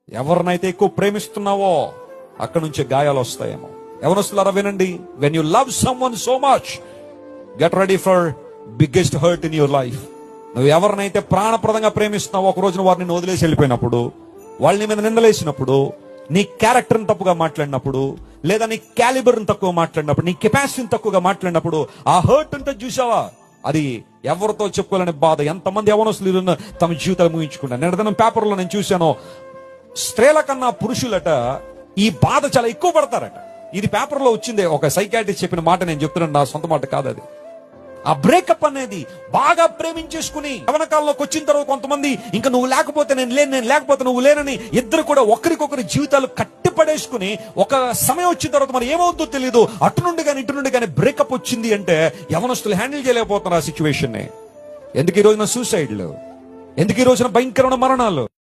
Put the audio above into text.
ఎవరినైతే ఎక్కువ ప్రేమిస్తున్నావో అక్కడ నుంచి గాయాలు వస్తాయేమో. యవనస్తులారా వినండి, when you love someone so much, get ready for biggest hurt in your life. నువ్వు ఎవరినైతే ప్రాణప్రదంగా ప్రేమిస్తున్నావో ఒక రోజున వారిని నిన్ను వదిలేసి వెళ్ళిపోయినప్పుడు, వాళ్ళ మీద నిందలేసినప్పుడు, నీ క్యారెక్టర్ని తప్పుగా మాట్లాడినప్పుడు, లేదా నీ క్యాలిబర్ని తక్కువ మాట్లాడినప్పుడు, నీ కెపాసిటీని తక్కువగా మాట్లాడినప్పుడు, ఆ హర్ట్ అంటే చూసావా, అది ఎవరితో చెప్పుకోలేని బాధ. ఎంతమంది యవనస్తులు తమ జీవితాలు ముగించుకున్నారు. నిన్న పేపర్లో నేను చూశాను, స్త్రీల కన్నా పురుషులట ఈ బాధ చాలా ఎక్కువ పడతారట. ఇది పేపర్లో వచ్చిందే, ఒక సైకాట్రిస్ట్ చెప్పిన మాట నేను చెప్తున్నాను, నా సొంత మాట కాదు అది. ఆ బ్రేకప్ అనేది బాగా ప్రేమించేసుకుని యవన కాలంలోకి వచ్చిన తర్వాత కొంతమంది ఇంకా నువ్వు లేకపోతే నేను లేను, నేను లేకపోతే నువ్వు లేనని ఇద్దరు కూడా ఒకరికొకరి జీవితాలు కట్టిపడేసుకుని ఒక సమయం వచ్చిన తర్వాత మరి ఏమవుతుందో తెలియదు, అటు నుండి కానీ ఇటు నుండి కానీ బ్రేకప్ వచ్చింది అంటే యవనస్తులు హ్యాండిల్ చేయలేకపోతున్నారు ఆ సిచ్యువేషన్ ని. ఎందుకు ఈ రోజున సూసైడ్లు, ఎందుకు ఈ రోజున భయంకరమైన మరణాలు?